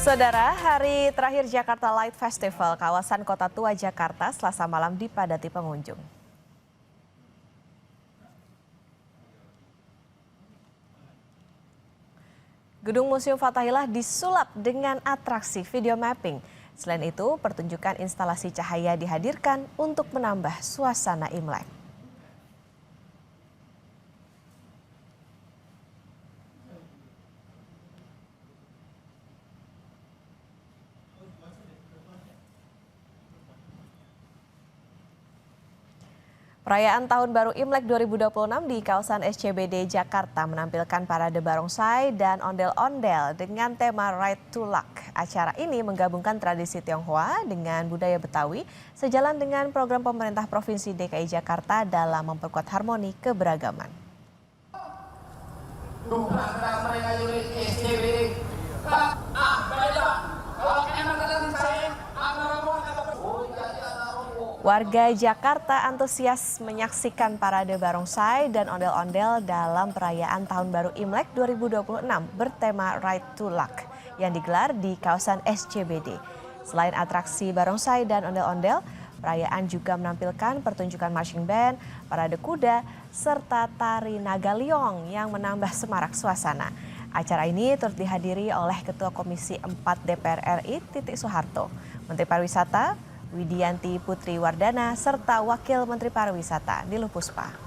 Saudara, hari terakhir Jakarta Light Festival kawasan Kota Tua Jakarta Selasa malam dipadati pengunjung. Gedung Museum Fathahillah disulap dengan atraksi video mapping. Selain itu, pertunjukan instalasi cahaya dihadirkan untuk menambah suasana Imlek. Perayaan Tahun Baru Imlek 2026 di kawasan SCBD Jakarta menampilkan parade barongsai dan ondel-ondel dengan tema Right to Luck. Acara ini menggabungkan tradisi Tionghoa dengan budaya Betawi sejalan dengan program pemerintah Provinsi DKI Jakarta dalam memperkuat harmoni keberagaman. Warga Jakarta antusias menyaksikan parade barongsai dan ondel-ondel dalam perayaan Tahun Baru Imlek 2026 bertema Right to Luck yang digelar di kawasan SCBD. Selain atraksi barongsai dan ondel-ondel, perayaan juga menampilkan pertunjukan marching band, parade kuda, serta tari Nagaliong yang menambah semarak suasana. Acara ini turut dihadiri oleh Ketua Komisi 4 DPR RI Titik Soeharto, Menteri Pariwisata Widianti Putri Wardana, serta Wakil Menteri Pariwisata Niluh Puspa.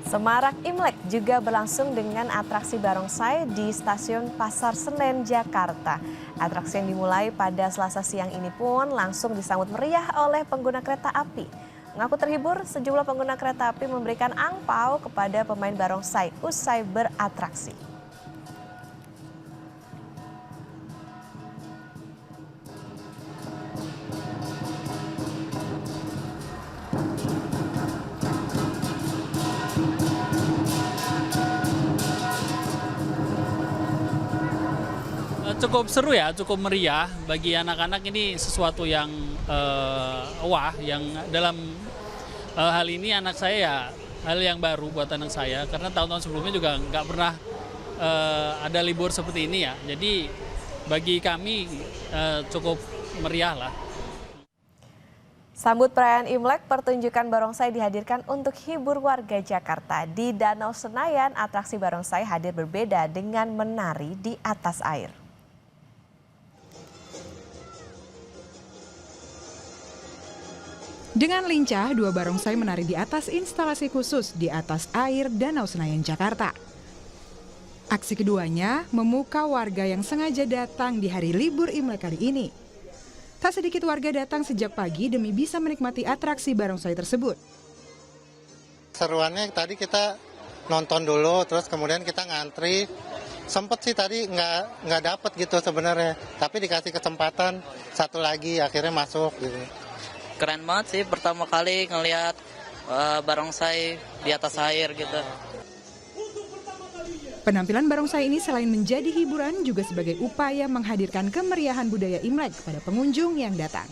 Semarak Imlek juga berlangsung dengan atraksi barongsai di Stasiun Pasar Senen, Jakarta. Atraksi yang dimulai pada Selasa siang ini pun langsung disambut meriah oleh pengguna kereta api. Mengaku terhibur, sejumlah pengguna kereta api memberikan angpau kepada pemain barongsai usai beratraksi. Cukup seru ya, cukup meriah. Bagi anak-anak ini sesuatu yang wah, yang dalam hal ini anak saya ya hal yang baru buat anak saya. Karena tahun-tahun sebelumnya juga nggak pernah ada libur seperti ini ya. Jadi bagi kami cukup meriah lah. Sambut perayaan Imlek, pertunjukan barongsai dihadirkan untuk hibur warga Jakarta. Di Danau Senayan, atraksi barongsai hadir berbeda dengan menari di atas air. Dengan lincah, dua barongsai menari di atas instalasi khusus di atas air Danau Senayan, Jakarta. Aksi keduanya memukau warga yang sengaja datang di hari libur Imlek kali ini. Tak sedikit warga datang sejak pagi demi bisa menikmati atraksi barongsai tersebut. Seruannya tadi kita nonton dulu, terus kemudian kita ngantri. Sempet sih tadi nggak dapet gitu sebenarnya, tapi dikasih kesempatan satu lagi akhirnya masuk gitu. Keren banget sih, pertama kali ngelihat barongsai di atas air gitu. Penampilan barongsai ini selain menjadi hiburan juga sebagai upaya menghadirkan kemeriahan budaya Imlek kepada pengunjung yang datang.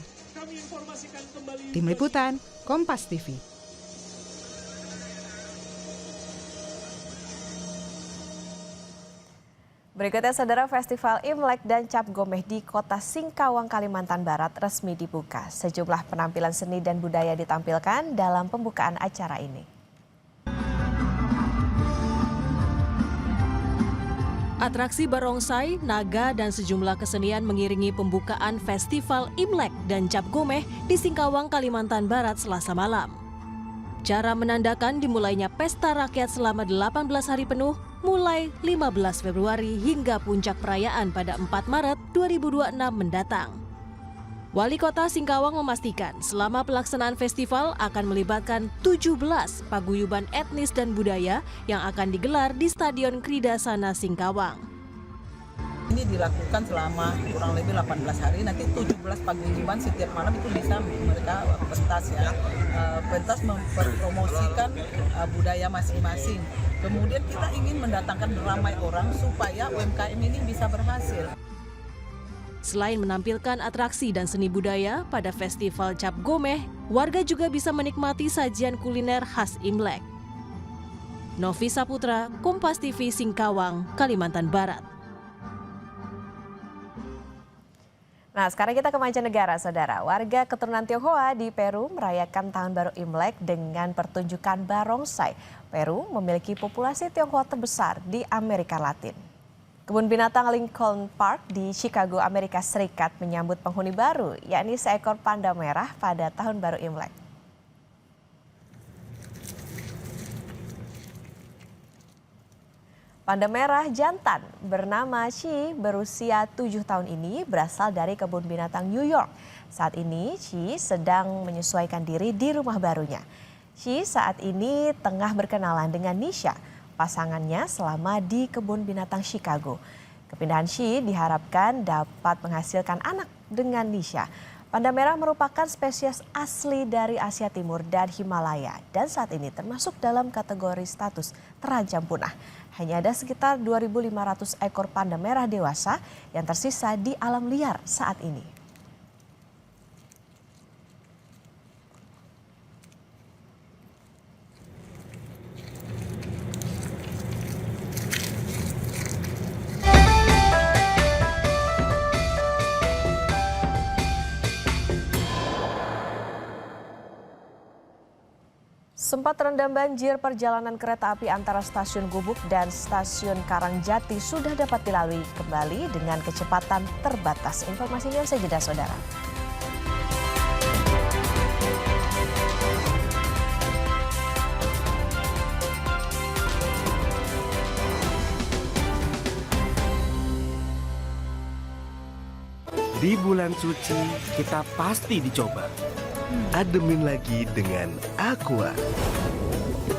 Tim Liputan, Kompas TV. Berikutnya, Saudara, Festival Imlek dan Cap Gomeh di Kota Singkawang, Kalimantan Barat resmi dibuka. Sejumlah penampilan seni dan budaya ditampilkan dalam pembukaan acara ini. Atraksi barongsai, naga, dan sejumlah kesenian mengiringi pembukaan Festival Imlek dan Cap Gomeh di Singkawang, Kalimantan Barat Selasa malam. Cara menandakan dimulainya pesta rakyat selama 18 hari penuh, mulai 15 Februari hingga puncak perayaan pada 4 Maret 2026 mendatang. Wali Kota Singkawang memastikan selama pelaksanaan festival akan melibatkan 17 paguyuban etnis dan budaya yang akan digelar di Stadion Kridasana Singkawang. Ini dilakukan selama kurang lebih 18 hari, nanti 17 paguyuban setiap malam itu bisa mereka pentas ya. Pentas mempromosikan budaya masing-masing. Kemudian kita ingin mendatangkan ramai orang supaya UMKM ini bisa berhasil. Selain menampilkan atraksi dan seni budaya pada Festival Cap Gomeh, warga juga bisa menikmati sajian kuliner khas Imlek. Novi Saputra, Kompas TV, Singkawang, Kalimantan Barat. Nah, sekarang kita ke mancanegara, saudara. Warga keturunan Tionghoa di Peru merayakan Tahun Baru Imlek dengan pertunjukan barongsai. Peru memiliki populasi Tionghoa terbesar di Amerika Latin. Kebun binatang Lincoln Park di Chicago, Amerika Serikat menyambut penghuni baru, yakni seekor panda merah pada Tahun Baru Imlek. Panda merah jantan bernama Chi berusia 7 tahun ini berasal dari kebun binatang New York. Saat ini Chi sedang menyesuaikan diri di rumah barunya. Chi saat ini tengah berkenalan dengan Nisha, pasangannya selama di kebun binatang Chicago. Kepindahan Chi diharapkan dapat menghasilkan anak dengan Nisha. Panda merah merupakan spesies asli dari Asia Timur dan Himalaya dan saat ini termasuk dalam kategori status terancam punah. Hanya ada sekitar 2.500 ekor panda merah dewasa yang tersisa di alam liar saat ini. Sempat terendam banjir, perjalanan kereta api antara stasiun Gubuk dan stasiun Karangjati sudah dapat dilalui kembali dengan kecepatan terbatas. Informasinya usai jeda, saudara. Di bulan suci, kita pasti dicoba. Ademin lagi dengan Aqua.